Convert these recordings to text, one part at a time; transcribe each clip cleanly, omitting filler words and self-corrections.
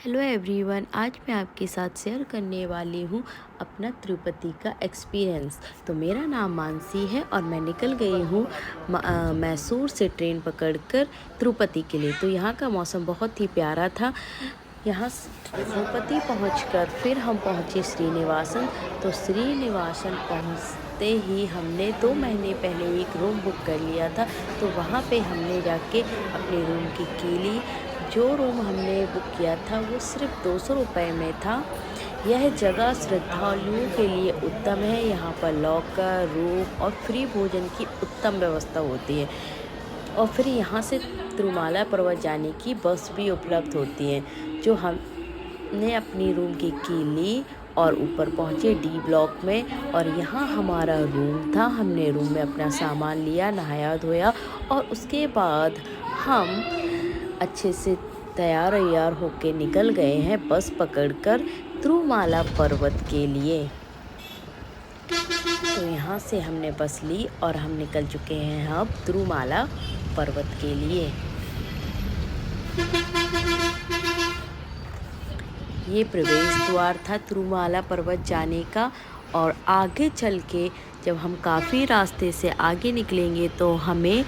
Hello everyone, आज मैं आपके साथ शेयर करने वाली हूँ अपना तिरुपति का एक्सपीरियंस। तो मेरा नाम मानसी है और मैं निकल गई हूँ मैसूर से ट्रेन पकड़कर तिरुपति के लिए। तो यहाँ का मौसम बहुत ही प्यारा था। यहाँ तिरुपति पहुँचकर फिर हम पहुँचे श्रीनिवासन। तो श्रीनिवासन पहुँचते ही हमने 2 महीने पहले एक रूम बुक कर लिया था। तो वहाँ पे हमने जाके अपने रूम की ली। जो रूम हमने बुक किया था वो सिर्फ 200 रुपये में था। यह जगह श्रद्धालुओं के लिए उत्तम है। यहाँ पर लॉकर, रूम और फ्री भोजन की उत्तम व्यवस्था होती है। और फिर यहाँ से तिरुमाला पर्वत जाने की बस भी उपलब्ध होती है। जो हमने अपनी रूम की ली और ऊपर पहुँचे डी ब्लॉक में, और यहाँ हमारा रूम था। हमने रूम में अपना सामान लिया, नहाया धोया और उसके बाद हम अच्छे से तैयार होके निकल गए हैं बस पकड़कर तिरुमाला पर्वत के लिए। तो यहाँ से हमने बस ली और हम निकल चुके हैं अब तिरुमाला पर्वत के लिए। ये प्रवेश द्वार था तिरुमाला पर्वत जाने का। और आगे चल के जब हम काफ़ी रास्ते से आगे निकलेंगे तो हमें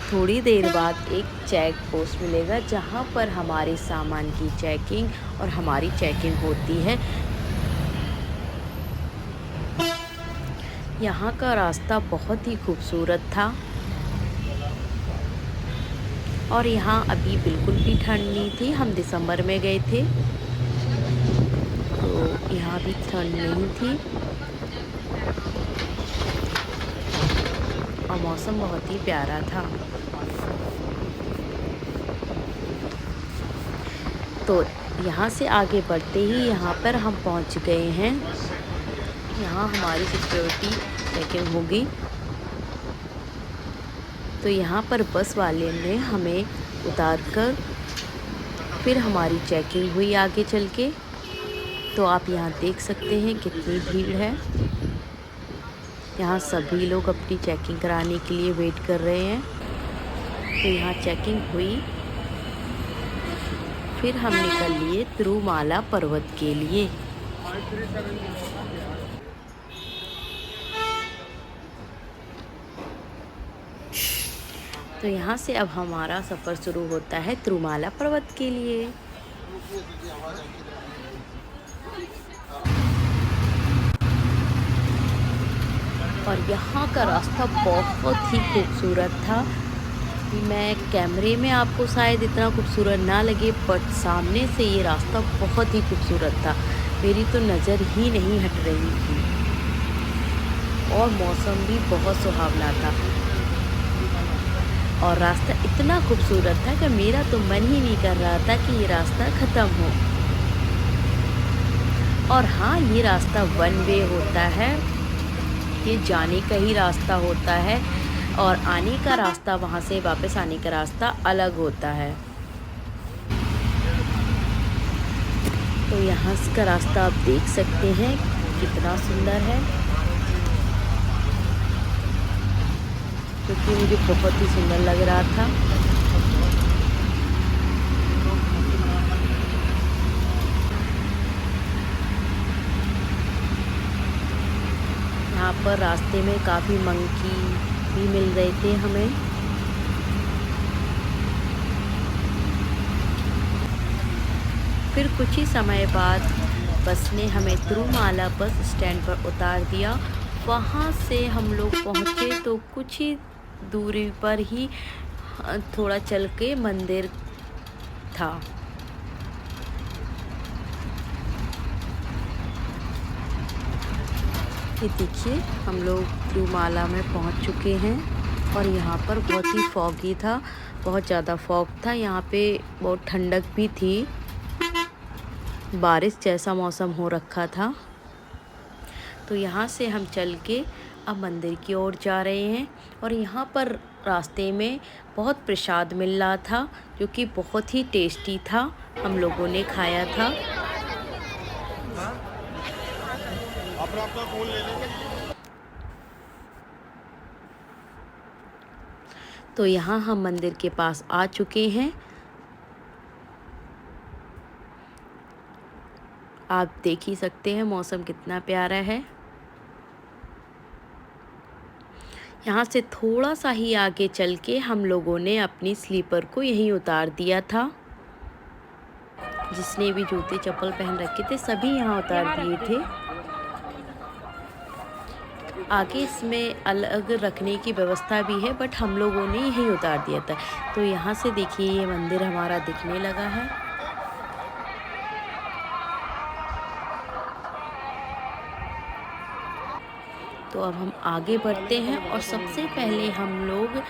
थोड़ी देर बाद एक चेक पोस्ट मिलेगा, जहाँ पर हमारे सामान की चेकिंग और हमारी चेकिंग होती है। यहाँ का रास्ता बहुत ही खूबसूरत था और यहाँ अभी बिल्कुल भी ठंड नहीं थी। हम दिसंबर में गए थे तो यहाँ भी ठंड नहीं थी और मौसम बहुत ही प्यारा था। तो यहाँ से आगे बढ़ते ही यहाँ पर हम पहुँच गए हैं। यहाँ हमारी सिक्योरिटी चेकिंग होगी। तो यहाँ पर बस वाले ने हमें उतारकर फिर हमारी चेकिंग हुई आगे चल के। तो आप यहाँ देख सकते हैं कितनी भीड़ है। यहाँ सभी लोग अपनी चेकिंग कराने के लिए वेट कर रहे हैं। तो यहाँ चेकिंग हुई, फिर हम निकल लिए तिरुमाला पर्वत के लिए। तो यहाँ से अब हमारा सफ़र शुरू होता है तिरुमाला पर्वत के लिए। और यहाँ का रास्ता बहुत ही खूबसूरत था। मैं कैमरे में आपको शायद इतना खूबसूरत ना लगे, बट सामने से ये रास्ता बहुत ही खूबसूरत था। मेरी तो नज़र ही नहीं हट रही थी और मौसम भी बहुत सुहावना था। और रास्ता इतना खूबसूरत था कि मेरा तो मन ही नहीं कर रहा था कि ये रास्ता ख़त्म हो। और हाँ, ये रास्ता वन वे होता है। ये जाने का ही रास्ता होता है और आने का रास्ता, वहाँ से वापस आने का रास्ता अलग होता है। तो यहाँ का रास्ता आप देख सकते हैं कितना सुंदर है, क्योंकि मुझे बहुत ही सुंदर लग रहा था। यहाँ पर रास्ते में काफ़ी मंकी भी मिल रहे थे हमें। फिर कुछ ही समय बाद बस ने हमें तिरुमाला बस स्टैंड पर उतार दिया। वहाँ से हम लोग पहुँचे तो कुछ ही दूरी पर ही थोड़ा चल के मंदिर था। ये देखिए, हम लोग तिरुमाला में पहुँच चुके हैं और यहाँ पर बहुत ही फॉगी था, बहुत ज़्यादा फॉग था। यहाँ पे बहुत ठंडक भी थी, बारिश जैसा मौसम हो रखा था। तो यहाँ से हम चल के अब मंदिर की ओर जा रहे हैं। और यहाँ पर रास्ते में बहुत प्रसाद मिल रहा था, जो कि बहुत ही टेस्टी था। हम लोगों ने खाया था। अपना फोन ले लेंगे। तो यहाँ हम मंदिर के पास आ चुके हैं आप देख ही सकते हैं मौसम कितना प्यारा है। यहाँ से थोड़ा सा ही आगे चल के हम लोगों ने अपनी स्लीपर को यहीं उतार दिया था। जिसने भी जूते चप्पल पहन रखे थे सभी यहाँ उतार दिए थे। आगे इसमें अलग रखने की व्यवस्था भी है, बट हम लोगों ने यहीं उतार दिया था। तो यहाँ से देखिए ये मंदिर हमारा दिखने लगा है। तो अब हम आगे बढ़ते हैं और सबसे पहले हम लोग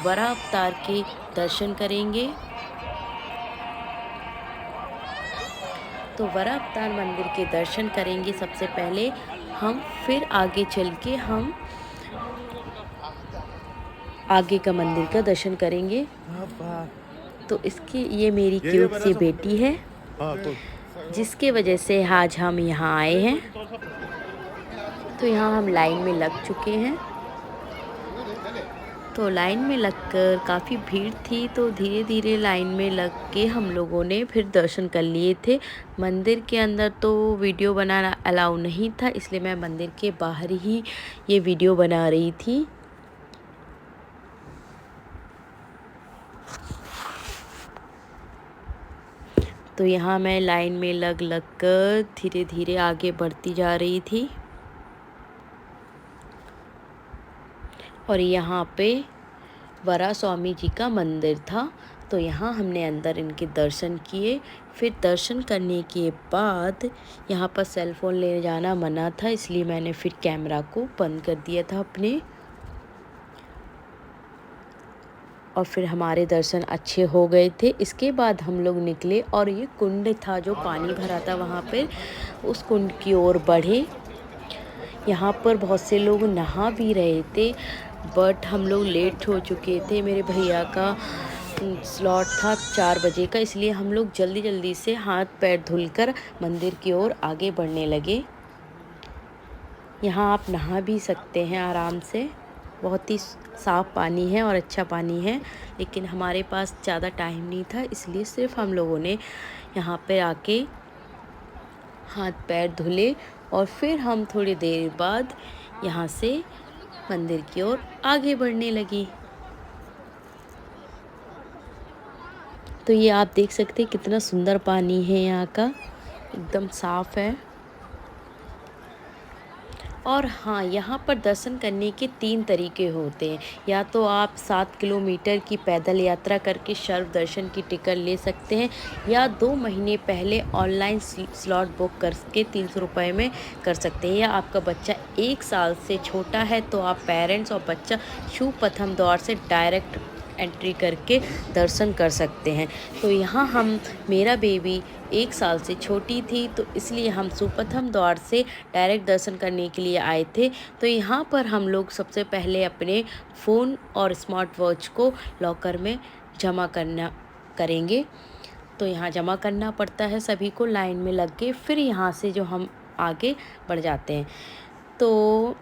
वरा अवतार के दर्शन करेंगे। तो वरा अवतार मंदिर के दर्शन करेंगे सबसे पहले हम, फिर आगे चल के हम आगे का मंदिर का दर्शन करेंगे। तो इसकी ये मेरी क्यूट सी बेटी है, जिसके वजह से आज हम यहाँ आए हैं। तो यहाँ हम लाइन में लग चुके हैं। तो लाइन में लगकर काफ़ी भीड़ थी, तो धीरे धीरे लाइन में लग के हम लोगों ने फिर दर्शन कर लिए थे। मंदिर के अंदर तो वीडियो बनाना अलाउ नहीं था, इसलिए मैं मंदिर के बाहर ही ये वीडियो बना रही थी। तो यहाँ मैं लाइन में लग कर धीरे धीरे आगे बढ़ती जा रही थी। और यहाँ पे वरा स्वामी जी का मंदिर था, तो यहाँ हमने अंदर इनके दर्शन किए। फिर दर्शन करने के बाद यहाँ पर सेल फ़ोन ले जाना मना था, इसलिए मैंने फिर कैमरा को बंद कर दिया था अपने। और फिर हमारे दर्शन अच्छे हो गए थे। इसके बाद हम लोग निकले और ये कुंड था जो पानी भरा था वहाँ पे, उस कुंड की ओर बढ़े। यहाँ पर बहुत से लोग नहा भी रहे थे, बट हम लोग लेट हो चुके थे। मेरे भैया का स्लॉट था 4 बजे का, इसलिए हम लोग जल्दी जल्दी से हाथ पैर धुलकर मंदिर की ओर आगे बढ़ने लगे। यहाँ आप नहा भी सकते हैं आराम से, बहुत ही साफ़ पानी है और अच्छा पानी है। लेकिन हमारे पास ज़्यादा टाइम नहीं था, इसलिए सिर्फ हम लोगों ने यहाँ पे आके हाथ पैर धुले और फिर हम थोड़ी देर बाद यहाँ से मंदिर की ओर आगे बढ़ने लगी। तो ये आप देख सकते हैं कितना सुंदर पानी है यहाँ का, एकदम साफ़ है। और हाँ, यहाँ पर दर्शन करने के 3 तरीके होते हैं। या तो आप 7 किलोमीटर की पैदल यात्रा करके सर्व दर्शन की टिकट ले सकते हैं, या 2 महीने पहले ऑनलाइन स्लॉट बुक करके 300 रुपये में कर सकते हैं। या आपका बच्चा 1 साल से छोटा है तो आप पेरेंट्स और बच्चा शुभप्रथम द्वार से डायरेक्ट एंट्री करके दर्शन कर सकते हैं। तो यहाँ मेरा बेबी 1 साल से छोटी थी, तो इसलिए हम सुप्रथम द्वार से डायरेक्ट दर्शन करने के लिए आए थे। तो यहाँ पर हम लोग सबसे पहले अपने फ़ोन और स्मार्ट वॉच को लॉकर में जमा करेंगे। तो यहाँ जमा करना पड़ता है सभी को लाइन में लग के, फिर यहाँ से जो हम आगे बढ़ जाते हैं। तो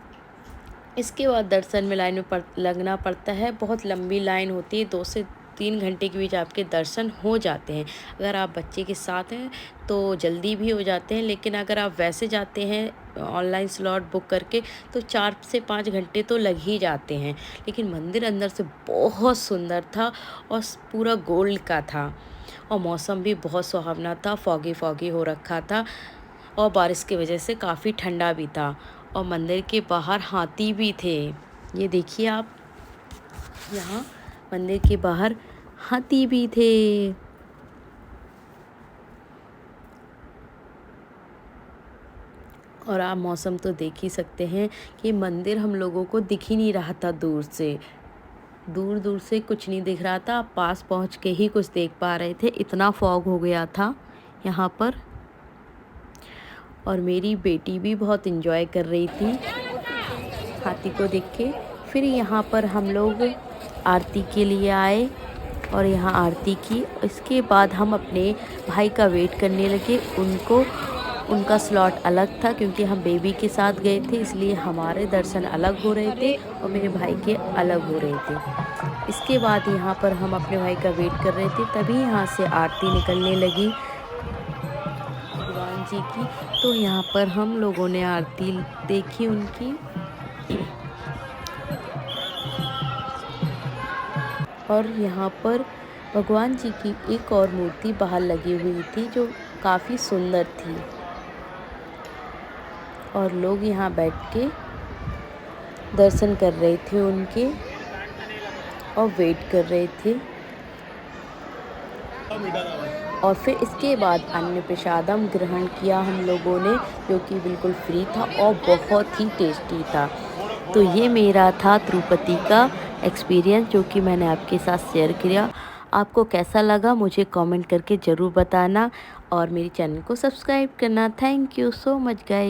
इसके बाद दर्शन में लाइन में लगना पड़ता है। बहुत लंबी लाइन होती है, 2 से 3 घंटे के बीच आपके दर्शन हो जाते हैं। अगर आप बच्चे के साथ हैं तो जल्दी भी हो जाते हैं, लेकिन अगर आप वैसे जाते हैं ऑनलाइन स्लॉट बुक करके तो 4 से 5 घंटे तो लग ही जाते हैं। लेकिन मंदिर अंदर से बहुत सुंदर था और पूरा गोल्ड का था, और मौसम भी बहुत सुहावना था, फॉगी हो रखा था और बारिश की वजह से काफ़ी ठंडा भी था। और मंदिर के बाहर हाथी भी थे, ये देखिए आप, यहाँ मंदिर के बाहर हाथी भी थे। और आप मौसम तो देख ही सकते हैं कि मंदिर हम लोगों को दिख ही नहीं रहा था दूर से, दूर दूर से कुछ नहीं दिख रहा था। आप पास पहुँच के ही कुछ देख पा रहे थे, इतना फॉग हो गया था यहाँ पर। और मेरी बेटी भी बहुत एंजॉय कर रही थी हाथी को देख के। फिर यहाँ पर हम लोग आरती के लिए आए और यहाँ आरती की। इसके बाद हम अपने भाई का वेट करने लगे। उनका स्लॉट अलग था, क्योंकि हम बेबी के साथ गए थे, इसलिए हमारे दर्शन अलग हो रहे थे और मेरे भाई के अलग हो रहे थे। इसके बाद यहाँ पर हम अपने भाई का वेट कर रहे थे, तभी यहाँ से आरती निकलने लगी। भगवान जी की। तो यहाँ पर हम लोगों ने आरती देखी उनकी। और यहाँ पर भगवान जी की एक और मूर्ति बाहर लगी हुई थी जो काफ़ी सुंदर थी, और लोग यहाँ बैठ के दर्शन कर रहे थे उनके और वेट कर रहे थे। और फिर इसके बाद अन्न प्रसादम ग्रहण किया हम लोगों ने, जो कि बिल्कुल फ्री था और बहुत ही टेस्टी था। तो ये मेरा था तिरुपति का एक्सपीरियंस, जो कि मैंने आपके साथ शेयर किया। आपको कैसा लगा मुझे कमेंट करके ज़रूर बताना, और मेरे चैनल को सब्सक्राइब करना। Thank you so much guys.